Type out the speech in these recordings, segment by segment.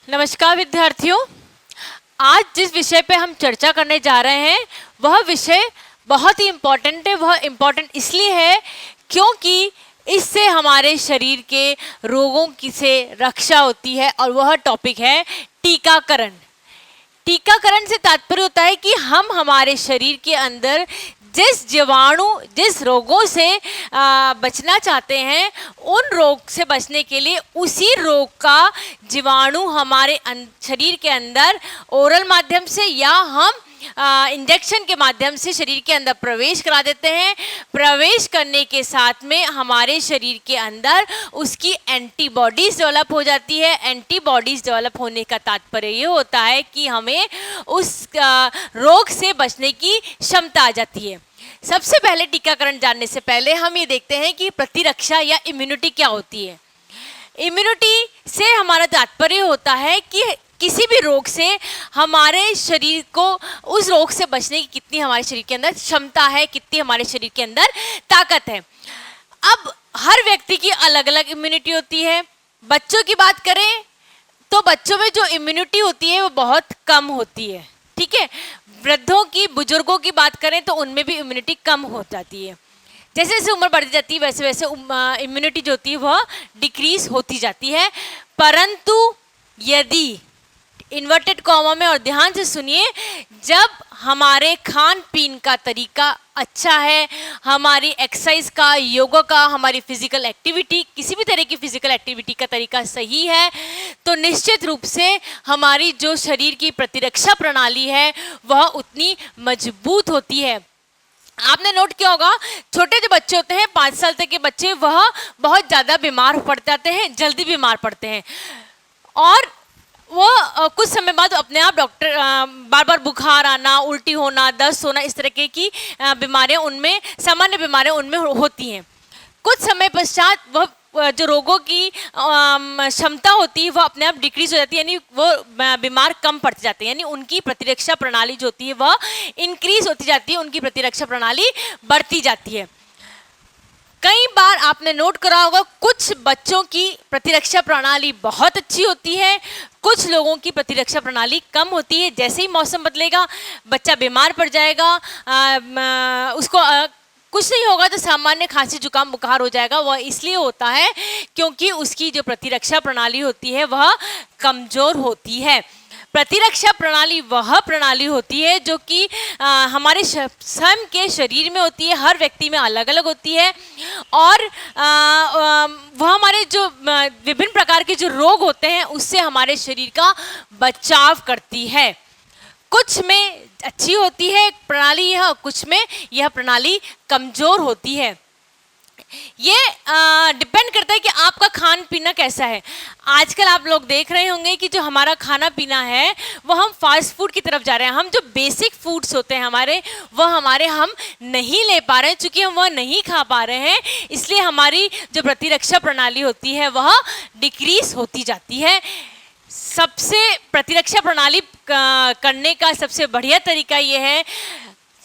नमस्कार विद्यार्थियों। आज जिस विषय पे हम चर्चा करने जा रहे हैं वह विषय बहुत ही इम्पोर्टेंट है। वह इम्पोर्टेंट इसलिए है क्योंकि इससे हमारे शरीर के रोगों की से रक्षा होती है और वह टॉपिक है टीकाकरण। टीकाकरण से तात्पर्य होता है कि हम हमारे शरीर के अंदर जिस जीवाणु जिस रोगों से बचना चाहते हैं उन रोग से बचने के लिए उसी रोग का जीवाणु हमारे शरीर के अंदर ओरल माध्यम से या हम इंजेक्शन के माध्यम से शरीर के अंदर प्रवेश करा देते हैं। प्रवेश करने के साथ में हमारे शरीर के अंदर उसकी एंटीबॉडीज डेवलप हो जाती है। एंटीबॉडीज डेवलप होने का तात्पर्य ये होता है कि हमें उस रोग से बचने की क्षमता आ जाती है। सबसे पहले टीकाकरण जानने से पहले हम ये देखते हैं कि प्रतिरक्षा या इम्यूनिटी क्या होती है। इम्यूनिटी से हमारा तात्पर्य होता है कि किसी भी रोग से हमारे शरीर को उस रोग से बचने की कितनी हमारे शरीर के अंदर क्षमता है, कितनी हमारे शरीर के अंदर ताकत है। अब हर व्यक्ति की अलग अलग इम्यूनिटी होती है। बच्चों की बात करें तो बच्चों में जो इम्यूनिटी होती है वो बहुत कम होती है, ठीक है। वृद्धों की, बुजुर्गों की बात करें तो उनमें भी इम्यूनिटी कम हो जाती है। जैसे जैसे उम्र बढ़ती जाती है वैसे वैसे इम्यूनिटी जो होती है वह डिक्रीज होती जाती है। परंतु यदि इन्वर्टेड कॉमा में, और ध्यान से सुनिए, जब हमारे खान पीन का तरीका अच्छा है, हमारी एक्सरसाइज का, योगा का, हमारी फिजिकल एक्टिविटी, किसी भी तरह की फिजिकल एक्टिविटी का तरीका सही है तो निश्चित रूप से हमारी जो शरीर की प्रतिरक्षा प्रणाली है वह उतनी मजबूत होती है। आपने नोट किया होगा छोटे जो बच्चे होते हैं 5 साल तक के बच्चे, वह बहुत ज़्यादा बीमार पड़ जाते हैं, जल्दी बीमार पड़ते हैं और वो कुछ समय बाद अपने आप डॉक्टर बार बार बुखार आना, उल्टी होना, दस्त होना, इस तरह की बीमारियां उनमें, सामान्य बीमारियां उनमें होती हैं। कुछ समय पश्चात वह जो रोगों की क्षमता होती है वह अपने आप डिक्रीज हो जाती है, यानी वो बीमार कम पड़ते जाते हैं, यानी उनकी प्रतिरक्षा प्रणाली जो होती है वह इंक्रीज होती जाती है, उनकी प्रतिरक्षा प्रणाली बढ़ती जाती है। कई बार आपने नोट करा होगा कुछ बच्चों की प्रतिरक्षा प्रणाली बहुत अच्छी होती है, कुछ लोगों की प्रतिरक्षा प्रणाली कम होती है। जैसे ही मौसम बदलेगा बच्चा बीमार पड़ जाएगा, उसको कुछ नहीं होगा तो सामान्य खांसी जुकाम बुखार हो जाएगा। वह इसलिए होता है क्योंकि उसकी जो प्रतिरक्षा प्रणाली होती है वह कमज़ोर होती है। प्रतिरक्षा प्रणाली वह प्रणाली होती है जो कि हमारे स्वयं के शरीर में होती है, हर व्यक्ति में अलग अलग होती है और वह हमारे जो विभिन्न प्रकार के जो रोग होते हैं उससे हमारे शरीर का बचाव करती है। कुछ में अच्छी होती है प्रणाली यह, कुछ में यह प्रणाली कमज़ोर होती है। ये डिपेंड करता है कि आपका खान पीना कैसा है। आजकल आप लोग देख रहे होंगे कि जो हमारा खाना पीना है वह हम फास्ट फूड की तरफ जा रहे हैं। हम जो बेसिक फूड्स होते हैं हमारे हम नहीं ले पा रहे हैं। चूँकि हम वह नहीं खा पा रहे हैं इसलिए हमारी जो प्रतिरक्षा प्रणाली होती है वह डिक्रीज होती जाती है। सबसे प्रतिरक्षा प्रणाली करने का सबसे बढ़िया तरीका ये है,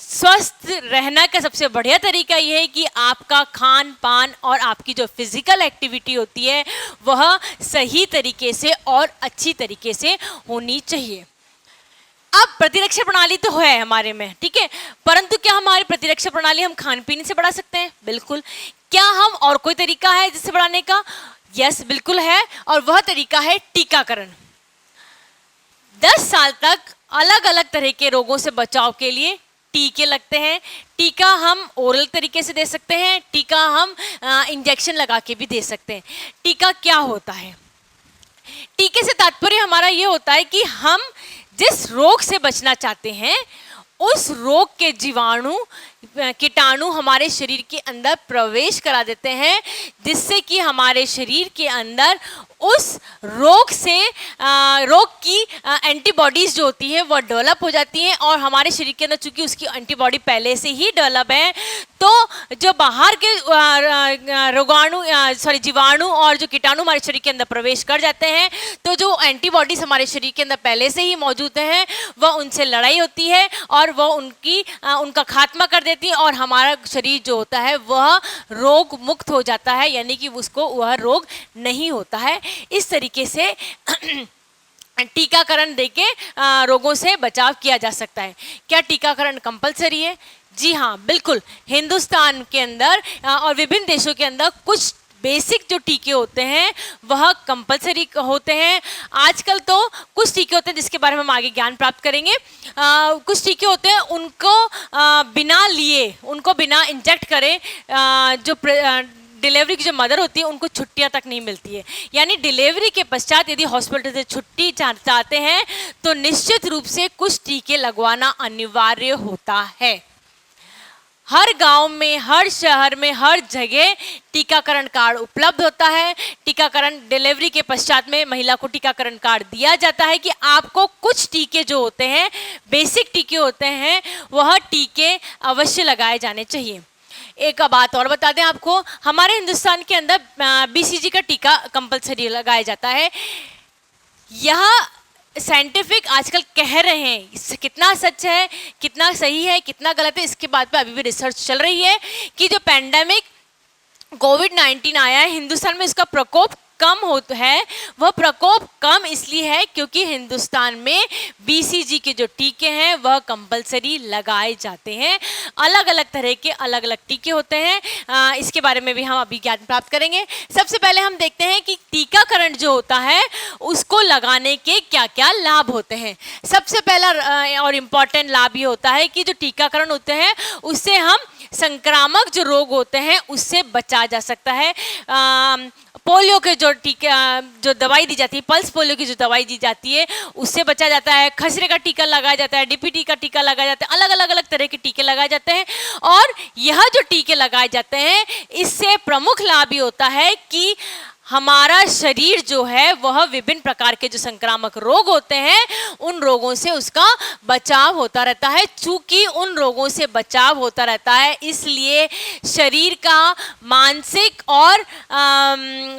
स्वस्थ रहना का सबसे बढ़िया तरीका यह है कि आपका खान पान और आपकी जो फिजिकल एक्टिविटी होती है वह सही तरीके से और अच्छी तरीके से होनी चाहिए। अब प्रतिरक्षा प्रणाली तो है हमारे में, ठीक है, परंतु क्या हमारी प्रतिरक्षा प्रणाली हम खान पीन से बढ़ा सकते हैं? बिल्कुल। क्या हम और कोई तरीका है जिससे बढ़ाने का? यस, बिल्कुल है, और वह तरीका है टीकाकरण। 10 साल तक अलग अलग तरह के रोगों से बचाव के लिए टीके लगते हैं। टीका हम ओरल तरीके से दे सकते हैं, टीका हम इंजेक्शन लगा के भी दे सकते हैं। टीका क्या होता है? टीके से तात्पर्य हमारा ये होता है कि हम जिस रोग से बचना चाहते हैं उस रोग के जीवाणु कीटाणु हमारे शरीर के अंदर प्रवेश करा देते हैं, जिससे कि हमारे शरीर के अंदर उस रोग से रोग की एंटीबॉडीज़ जो होती है वह डेवलप हो जाती हैं और हमारे शरीर के अंदर चूँकि उसकी एंटीबॉडी पहले से ही डेवलप है तो जो बाहर के जीवाणु और जो कीटाणु हमारे शरीर के अंदर प्रवेश कर जाते हैं तो जो एंटीबॉडीज़ हमारे शरीर के अंदर पहले से ही मौजूद हैं वह उनसे लड़ाई होती है और वह उनका खात्मा कर देती है और हमारा शरीर जो होता है वह रोग मुक्त हो जाता है, यानी कि उसको वह रोग नहीं होता है। इस तरीके से टीकाकरण देके रोगों से बचाव किया जा सकता है। क्या टीकाकरण कंपलसरी है? जी हाँ, बिल्कुल। हिंदुस्तान के अंदर और विभिन्न देशों के अंदर कुछ बेसिक जो टीके होते हैं वह कंपलसरी होते हैं। आजकल तो कुछ टीके होते हैं जिसके बारे में हम आगे ज्ञान प्राप्त करेंगे। कुछ टीके होते हैं उनको बिना लिए, उनको बिना इंजेक्ट करे जो डिलीवरी की जो मदर होती है उनको छुट्टियां तक नहीं मिलती है। यानी डिलीवरी के पश्चात यदि हॉस्पिटल से छुट्टी चाहते हैं तो निश्चित रूप से कुछ टीके लगवाना अनिवार्य होता है। हर गांव में, हर शहर में, हर जगह टीकाकरण कार्ड उपलब्ध होता है। टीकाकरण डिलीवरी के पश्चात में महिला को टीकाकरण कार्ड दिया जाता है कि आपको कुछ टीके जो होते हैं, बेसिक टीके होते हैं, वह टीके अवश्य लगाए जाने चाहिए। एक बात और बता दें आपको, हमारे हिंदुस्तान के अंदर बीसीजी का टीका कंपलसरी लगाया जाता है। यह साइंटिफिक आजकल कह रहे हैं, कितना सच है, कितना सही है, कितना गलत है, इसके बात पे अभी भी रिसर्च चल रही है कि जो पैंडेमिक कोविड-19 आया है हिंदुस्तान में, इसका प्रकोप कम होता है। वह प्रकोप कम इसलिए है क्योंकि हिंदुस्तान में बीसीजी के जो टीके हैं वह कंपलसरी लगाए जाते हैं। अलग अलग तरह के अलग अलग टीके होते हैं, इसके बारे में भी हम अभी ज्ञान प्राप्त करेंगे। सबसे पहले हम देखते हैं कि टीकाकरण जो होता है उसको लगाने के क्या क्या लाभ होते हैं। सबसे पहला और इम्पॉर्टेंट लाभ ये होता है कि जो टीकाकरण होते हैं उससे हम संक्रामक जो रोग होते हैं उससे बचा जा सकता है। पोलियो के जो टीका, जो दवाई दी जाती है, पल्स पोलियो की जो दवाई दी जाती है उससे बचा जाता है। खसरे का टीका लगाया जाता है, डीपीटी का टीका लगाया जाता है, अलग अलग तरह के टीके लगाए जाते हैं। और यह जो टीके लगाए जाते हैं इससे प्रमुख लाभ ये होता है कि हमारा शरीर जो है वह विभिन्न प्रकार के जो संक्रामक रोग होते हैं उन रोगों से उसका बचाव होता रहता है। चूंकि उन रोगों से बचाव होता रहता है इसलिए शरीर का मानसिक और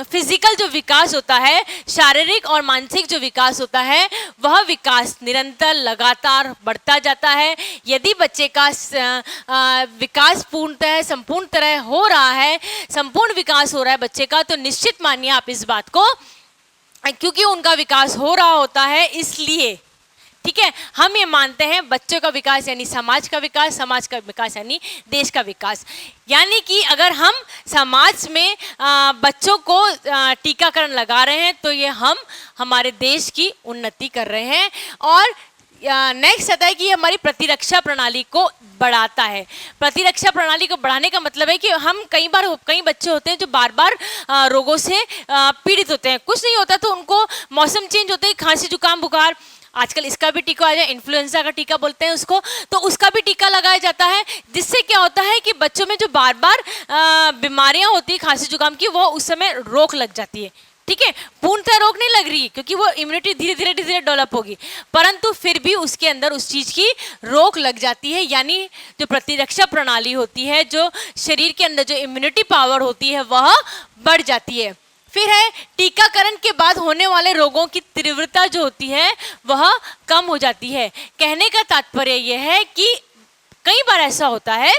फिजिकल जो विकास होता है, शारीरिक और मानसिक जो विकास होता है वह विकास निरंतर लगातार बढ़ता जाता है। यदि बच्चे का विकास पूर्णतः संपूर्ण तरह हो रहा है, संपूर्ण विकास हो रहा है बच्चे का, तो निश्चित मानिए आप इस बात को, क्योंकि उनका विकास हो रहा होता है इसलिए, ठीक है, हम ये मानते हैं बच्चों का विकास यानी समाज का विकास, समाज का विकास यानी देश का विकास। यानी कि अगर हम समाज में बच्चों को टीकाकरण लगा रहे हैं तो ये हम हमारे देश की उन्नति कर रहे हैं। और नेक्स्ट आता है कि हमारी प्रतिरक्षा प्रणाली को बढ़ाता है। प्रतिरक्षा प्रणाली को बढ़ाने का मतलब है कि हम कई बच्चे होते हैं जो बार बार रोगों से पीड़ित होते हैं। कुछ नहीं होता तो उनको मौसम चेंज होते ही खांसी जुकाम बुखार, आजकल इसका भी टीका आया, इन्फ्लुएंजा का टीका बोलते हैं उसको, तो उसका भी टीका लगाया जाता है। जिससे क्या होता है कि बच्चों में जो बार बार बीमारियां होती है खांसी जुकाम की, वो उस समय रोक लग जाती है। ठीक है, पूर्णतः रोक नहीं लग रही है क्योंकि वो इम्यूनिटी धीरे धीरे डेवलप होगी, परंतु फिर भी उसके अंदर उस चीज की रोक लग जाती है। यानी जो प्रतिरक्षा प्रणाली होती है, जो शरीर के अंदर जो इम्यूनिटी पावर होती है वह बढ़ जाती है। फिर है टीकाकरण के बाद होने वाले रोगों की तीव्रता जो होती है वह कम हो जाती है। कहने का तात्पर्य यह है कि कई बार ऐसा होता है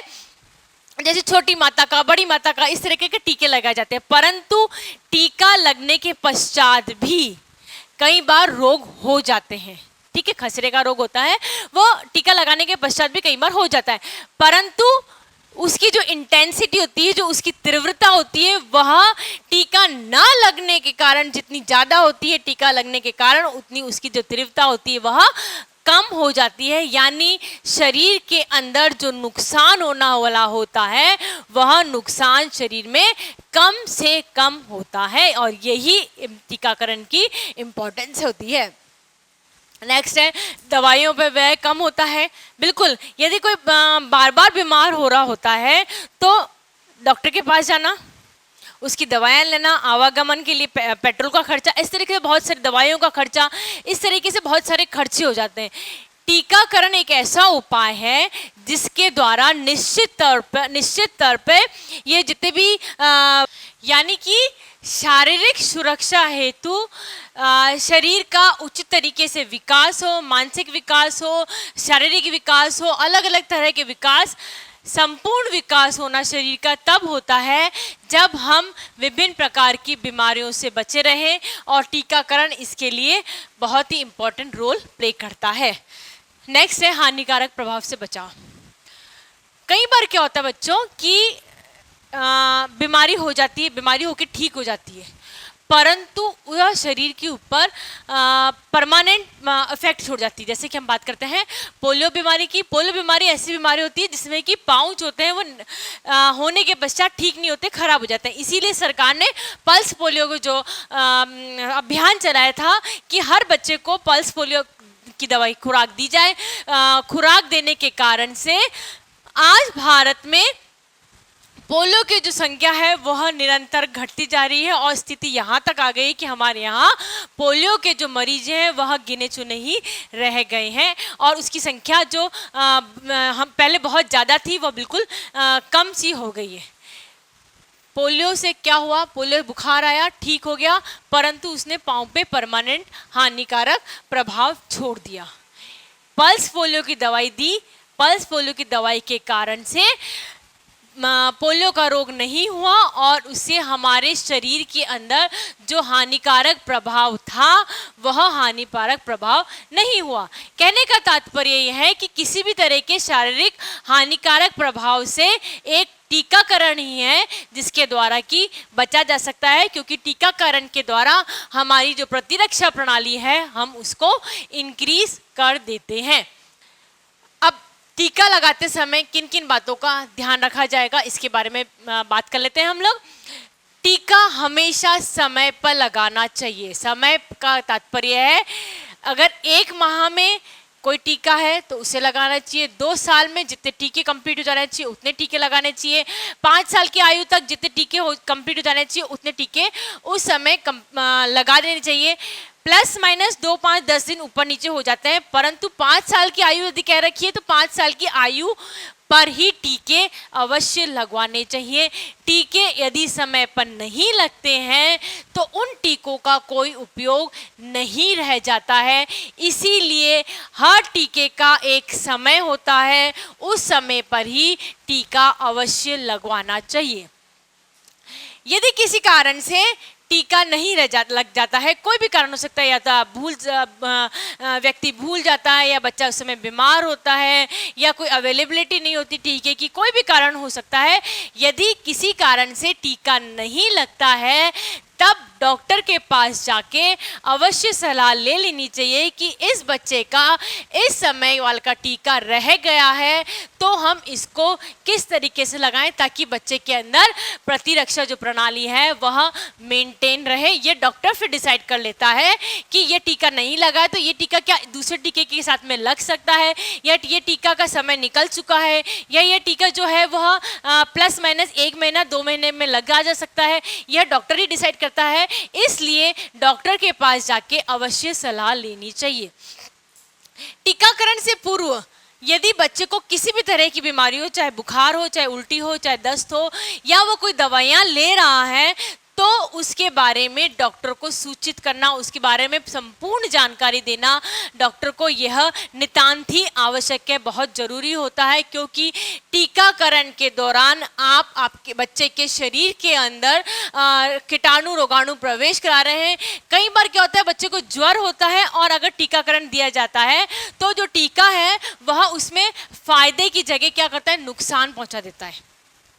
जैसे छोटी माता का, बड़ी माता का, इस तरीके के टीके लगाए जाते हैं, परंतु टीका लगने के पश्चात भी कई बार रोग हो जाते हैं। ठीक है, खसरे का रोग होता है वो टीका लगाने के पश्चात भी कई बार हो जाता है, परंतु उसकी जो इंटेंसिटी होती है, जो उसकी तीव्रता होती है, वह टीका ना लगने के कारण जितनी ज़्यादा होती है, टीका लगने के कारण उतनी उसकी जो तीव्रता होती है वह कम हो जाती है। यानी शरीर के अंदर जो नुकसान होना वाला होता है वह नुकसान शरीर में कम से कम होता है, और यही टीकाकरण की इम्पोर्टेंस होती है। नेक्स्ट है दवाइयों पे व्यय कम होता है। बिल्कुल, यदि कोई बार बार बीमार हो रहा होता है तो डॉक्टर के पास जाना, उसकी दवाएं लेना, आवागमन के लिए पेट्रोल का खर्चा, इस तरीके से बहुत सारी दवाइयों का खर्चा, इस तरीके से बहुत सारे खर्चे हो जाते हैं। टीकाकरण एक ऐसा उपाय है जिसके द्वारा निश्चित तौर पे ये जितने भी यानी कि शारीरिक सुरक्षा हेतु शरीर का उचित तरीके से विकास हो, मानसिक विकास हो, शारीरिक विकास हो, अलग अलग तरह के विकास संपूर्ण विकास होना शरीर का तब होता है जब हम विभिन्न प्रकार की बीमारियों से बचे रहें, और टीकाकरण इसके लिए बहुत ही इंपॉर्टेंट रोल प्ले करता है। नेक्स्ट है हानिकारक प्रभाव से बचाव। कई बार क्या होता है बच्चों कि बीमारी हो जाती है, बीमारी होकर ठीक हो जाती है, परंतु वह शरीर के ऊपर परमानेंट इफेक्ट छोड़ जाती है। जैसे कि हम बात करते हैं पोलियो बीमारी की। पोलियो बीमारी ऐसी बीमारी होती है जिसमें कि पाउच होते हैं वो होने के पश्चात ठीक नहीं होते, खराब हो जाते हैं। इसीलिए सरकार ने पल्स पोलियो को जो अभियान चलाया था कि हर बच्चे को पल्स पोलियो की दवाई खुराक दी जाए। खुराक देने के कारण से आज भारत में पोलियो की जो संख्या है वह निरंतर घटती जा रही है, और स्थिति यहाँ तक आ गई कि हमारे यहाँ पोलियो के जो मरीज हैं वह गिने चुने ही रह गए हैं, और उसकी संख्या जो हम पहले बहुत ज़्यादा थी वह बिल्कुल कम सी हो गई है। पोलियो से क्या हुआ, पोलियो बुखार आया, ठीक हो गया, परंतु उसने पाँव पे परमानेंट हानिकारक प्रभाव छोड़ दिया। पल्स पोलियो की दवाई दी, पल्स पोलियो की दवाई के कारण से पोलियो का रोग नहीं हुआ, और उससे हमारे शरीर के अंदर जो हानिकारक प्रभाव था वह हानिकारक प्रभाव नहीं हुआ। कहने का तात्पर्य यह है कि किसी भी तरह के शारीरिक हानिकारक प्रभाव से एक टीकाकरण ही है जिसके द्वारा कि बचा जा सकता है, क्योंकि टीकाकरण के द्वारा हमारी जो प्रतिरक्षा प्रणाली है हम उसको इंक्रीज कर देते हैं। अब टीका लगाते समय किन किन बातों का ध्यान रखा जाएगा इसके बारे में बात कर लेते हैं हम लोग। टीका हमेशा समय पर लगाना चाहिए। समय का तात्पर्य है अगर 1 माह में कोई टीका है तो उसे लगाना चाहिए, 2 साल में जितने टीके कंप्लीट हो जाने चाहिए उतने टीके लगाने चाहिए, 5 साल की आयु तक जितने टीके कंप्लीट हो जाने चाहिए उतने टीके उस समय लगा देने चाहिए। प्लस माइनस 2, 5, 10 दिन ऊपर नीचे हो जाते हैं, परंतु 5 साल की आयु यदि कह रखी है तो 5 साल की आयु पर ही टीके अवश्य लगवाने चाहिए। टीके यदि समय पर नहीं लगते हैं तो उन टीकों का कोई उपयोग नहीं रह जाता है। इसीलिए हर टीके का एक समय होता है, उस समय पर ही टीका अवश्य लगवाना चाहिए। यदि किसी कारण से टीका नहीं लग जाता है, कोई भी कारण हो सकता है, या तो व्यक्ति भूल जाता है, या बच्चा उस समय बीमार होता है, या कोई अवेलेबिलिटी नहीं होती टीके की, कोई भी कारण हो सकता है। यदि किसी कारण से टीका नहीं लगता है तब डॉक्टर के पास जाके अवश्य सलाह ले लेनी चाहिए कि इस बच्चे का इस समय वाला का टीका रह गया है तो हम इसको किस तरीके से लगाएं ताकि बच्चे के अंदर प्रतिरक्षा जो प्रणाली है वह मेंटेन रहे। ये डॉक्टर फिर डिसाइड कर लेता है कि ये टीका नहीं लगा है तो ये टीका क्या दूसरे टीके के साथ में लग सकता है, या ये टीका का समय निकल चुका है, या ये टीका जो है वह प्लस माइनस 1 महीना 2 महीने में लगा जा सकता है। यह डॉक्टर ही डिसाइड करता है, इसलिए डॉक्टर के पास जाके अवश्य सलाह लेनी चाहिए। टीकाकरण से पूर्व यदि बच्चे को किसी भी तरह की बीमारी हो, चाहे बुखार हो, चाहे उल्टी हो, चाहे दस्त हो, या वो कोई दवाइयाँ ले रहा है तो उसके बारे में डॉक्टर को सूचित करना, उसके बारे में संपूर्ण जानकारी देना डॉक्टर को यह नितांत ही आवश्यक है, बहुत ज़रूरी होता है। क्योंकि टीकाकरण के दौरान आप आपके बच्चे के शरीर के अंदर कीटाणु रोगाणु प्रवेश करा रहे हैं। कई बार क्या होता है बच्चे को ज्वर होता है और अगर टीकाकरण दिया जाता है तो जो टीका है वह उसमें फायदे की जगह क्या करता है, नुकसान पहुंचा देता है।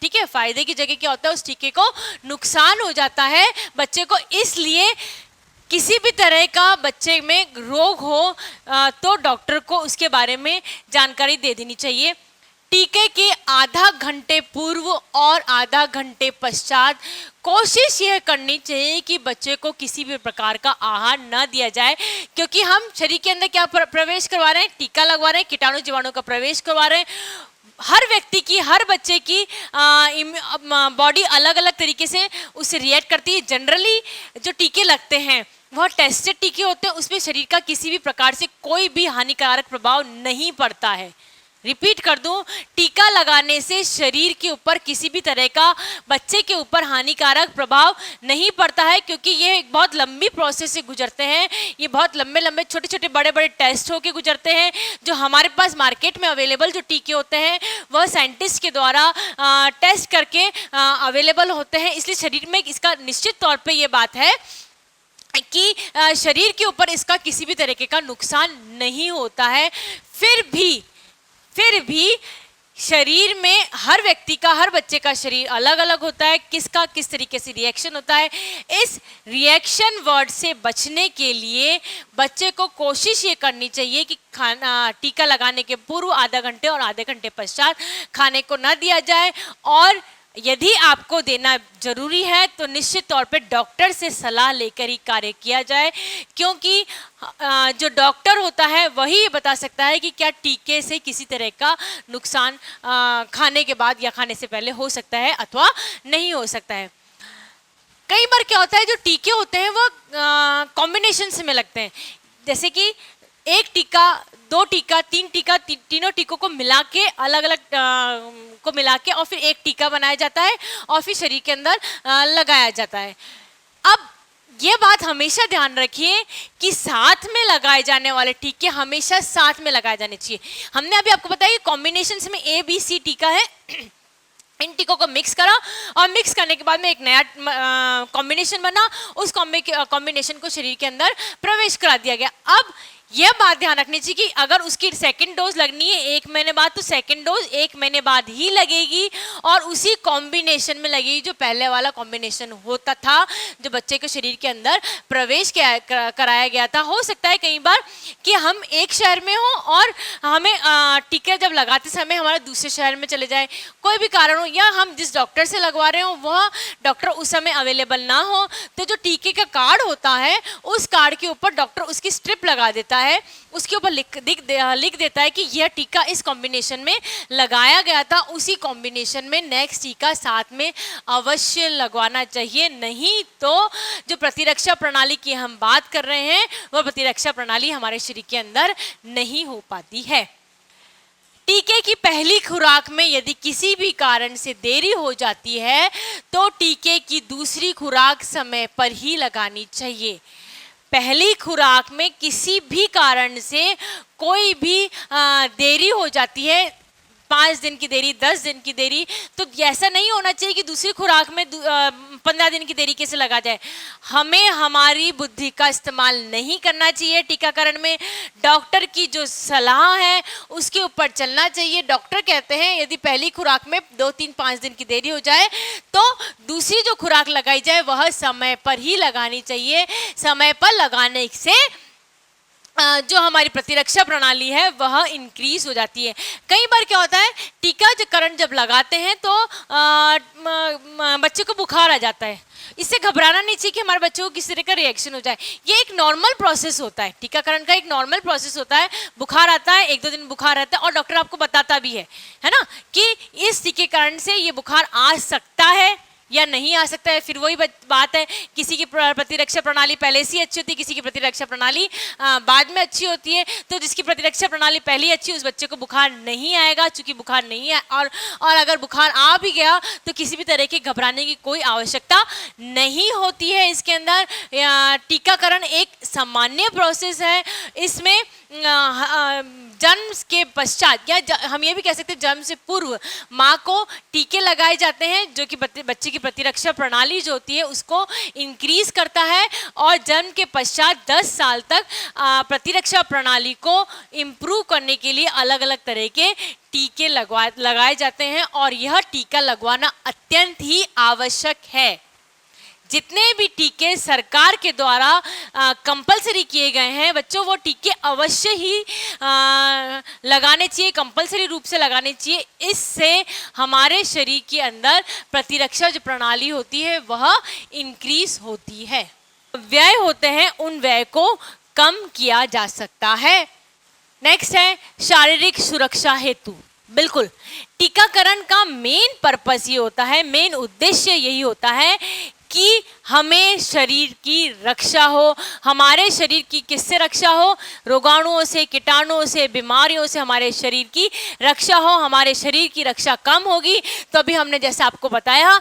ठीक है, फायदे की जगह क्या होता है, उस टीके को नुकसान हो जाता है बच्चे को। इसलिए किसी भी तरह का बच्चे में रोग हो तो डॉक्टर को उसके बारे में जानकारी दे देनी चाहिए। टीके के आधा घंटे पूर्व और आधा घंटे पश्चात कोशिश यह करनी चाहिए कि बच्चे को किसी भी प्रकार का आहार न दिया जाए, क्योंकि हम शरीर के अंदर क्या प्रवेश करवा रहे हैं, टीका लगवा रहे हैं, कीटाणु जीवाणु का प्रवेश करवा रहे हैं। हर व्यक्ति की, हर बच्चे की बॉडी अलग अलग तरीके से उससे रिएक्ट करती है। जनरली जो टीके लगते हैं वह टेस्टेड टीके होते हैं, उसमें शरीर का किसी भी प्रकार से कोई भी हानिकारक प्रभाव नहीं पड़ता है। रिपीट कर दूं, टीका लगाने से शरीर के ऊपर किसी भी तरह का बच्चे के ऊपर हानिकारक प्रभाव नहीं पड़ता है, क्योंकि ये एक बहुत लंबी प्रोसेस से गुजरते हैं। ये बहुत लंबे लंबे छोटे छोटे बड़े बड़े टेस्ट होके गुजरते हैं। जो हमारे पास मार्केट में अवेलेबल जो टीके होते हैं वह साइंटिस्ट के द्वारा टेस्ट करके अवेलेबल होते हैं। इसलिए शरीर में इसका निश्चित तौर पर यह बात है कि शरीर के ऊपर इसका किसी भी तरीके का नुकसान नहीं होता है। फिर भी शरीर में हर व्यक्ति का, हर बच्चे का शरीर अलग अलग होता है। किसका किस तरीके से रिएक्शन होता है, इस रिएक्शन वर्ड से बचने के लिए बच्चे को कोशिश ये करनी चाहिए कि टीका लगाने के पूर्व आधा घंटे और आधे घंटे पश्चात खाने को न दिया जाए, और यदि आपको देना जरूरी है तो निश्चित तौर पे डॉक्टर से सलाह लेकर ही कार्य किया जाए, क्योंकि जो डॉक्टर होता है वही ये बता सकता है कि क्या टीके से किसी तरह का नुकसान खाने के बाद या खाने से पहले हो सकता है अथवा नहीं हो सकता है। कई बार क्या होता है, जो टीके होते हैं वो कॉम्बिनेशन में लगते हैं, जैसे कि एक टीका, दो टीका, तीन टीका, तीनों टीकों को मिला के अलग अलग को मिला के और फिर एक टीका बनाया जाता है और फिर शरीर के अंदर लगाया जाता है। अब ये बात हमेशा ध्यान रखिए कि साथ में लगाए जाने वाले टीके हमेशा साथ में लगाए जाने चाहिए। हमने अभी आपको बताया कि कॉम्बिनेशन में ABC टीका है, इन टीकों को मिक्स करा और मिक्स करने के बाद में एक नया कॉम्बिनेशन बना, उस कॉम्बिनेशन को शरीर के अंदर प्रवेश करा दिया गया। अब यह बात ध्यान रखनी चाहिए कि अगर उसकी सेकंड डोज लगनी है 1 महीने बाद, तो सेकंड डोज 1 महीने बाद ही लगेगी और उसी कॉम्बिनेशन में लगेगी जो पहले वाला कॉम्बिनेशन होता था, जो बच्चे के शरीर के अंदर प्रवेश कराया गया था। हो सकता है कई बार कि हम एक शहर में हो और हमें टीका जब लगाते समय हमारे दूसरे शहर में चले जाए, कोई भी कारण हो, या हम जिस डॉक्टर से लगवा रहे हो वह डॉक्टर उस समय अवेलेबल ना हो, तो जो टीके का कार्ड होता है उस कार्ड के ऊपर डॉक्टर उसकी स्ट्रिप लगा देता है, उसके ऊपर लिख देता है कि यह टीका इस कॉम्बिनेशन में लगाया गया था, उसी कॉम्बिनेशन में नेक्स्ट टीका साथ में अवश्य लगवाना चाहिए। नहीं तो जो प्रतिरक्षा प्रणाली की हम बात कर रहे हैं वह प्रतिरक्षा प्रणाली हमारे शरीर के अंदर नहीं हो पाती है। टीके की पहली खुराक में यदि किसी भी कारण से देरी हो जाती है तो टीके की दूसरी खुराक समय पर ही लगानी चाहिए। पहली खुराक में किसी भी कारण से कोई भी देरी हो जाती है, 5 दिन की देरी, 10 दिन की देरी, तो ऐसा नहीं होना चाहिए कि दूसरी खुराक में 15 दिन की देरी कैसे लगा जाए। हमें हमारी बुद्धि का इस्तेमाल नहीं करना चाहिए टीकाकरण में। डॉक्टर की जो सलाह है उसके ऊपर चलना चाहिए। डॉक्टर कहते हैं यदि पहली खुराक में 2, 3, 5 दिन की देरी हो जाए तो दूसरी जो खुराक लगाई जाए वह समय पर ही लगानी चाहिए। समय पर लगाने से जो हमारी प्रतिरक्षा प्रणाली है वह इंक्रीज हो जाती है। कई बार क्या होता है, टीकाकरण जब लगाते हैं तो बच्चे को बुखार आ जाता है। इससे घबराना नहीं चाहिए कि हमारे बच्चों को किस तरह का रिएक्शन हो जाए। ये एक नॉर्मल प्रोसेस होता है, टीकाकरण का एक नॉर्मल प्रोसेस होता है। बुखार आता है, 1-2 दिन बुखार रहता है और डॉक्टर आपको बताता भी है ना, कि इस टीकाकरण से ये बुखार आ सकता है या नहीं आ सकता है। फिर वही बात है, किसी की प्रतिरक्षा प्रणाली पहले से अच्छी होती है, किसी की प्रतिरक्षा प्रणाली बाद में अच्छी होती है। तो जिसकी प्रतिरक्षा प्रणाली पहले अच्छी, उस बच्चे को बुखार नहीं आएगा। चूंकि बुखार नहीं है और अगर बुखार आ भी गया तो किसी भी तरह के घबराने की कोई आवश्यकता नहीं होती है। इसके अंदर टीकाकरण एक सामान्य प्रोसेस है। इसमें जन्म के पश्चात या हम ये भी कह सकते हैं जन्म से पूर्व माँ को टीके लगाए जाते हैं, जो कि बच्चे की प्रतिरक्षा प्रणाली जो होती है उसको इंक्रीज करता है, और जन्म के पश्चात 10 साल तक प्रतिरक्षा प्रणाली को इम्प्रूव करने के लिए अलग अलग तरह के टीके लगाए जाते हैं, और यह टीका लगवाना अत्यंत ही आवश्यक है। जितने भी टीके सरकार के द्वारा कंपलसरी किए गए हैं बच्चों, वो टीके अवश्य ही लगाने चाहिए, कंपलसरी रूप से लगाने चाहिए। इससे हमारे शरीर के अंदर प्रतिरक्षा जो प्रणाली होती है वह इंक्रीज होती है। व्यय होते हैं, उन व्यय को कम किया जा सकता है। नेक्स्ट है शारीरिक सुरक्षा हेतु। बिल्कुल, टीकाकरण का मेन पर्पस ये होता है, मेन उद्देश्य यही होता है कि हमें शरीर की रक्षा हो। हमारे शरीर की किससे रक्षा हो? रोगाणुओं से, कीटाणुओं से, बीमारियों से हमारे शरीर की रक्षा हो। हमारे शरीर की रक्षा कम होगी तो अभी हमने जैसे आपको बताया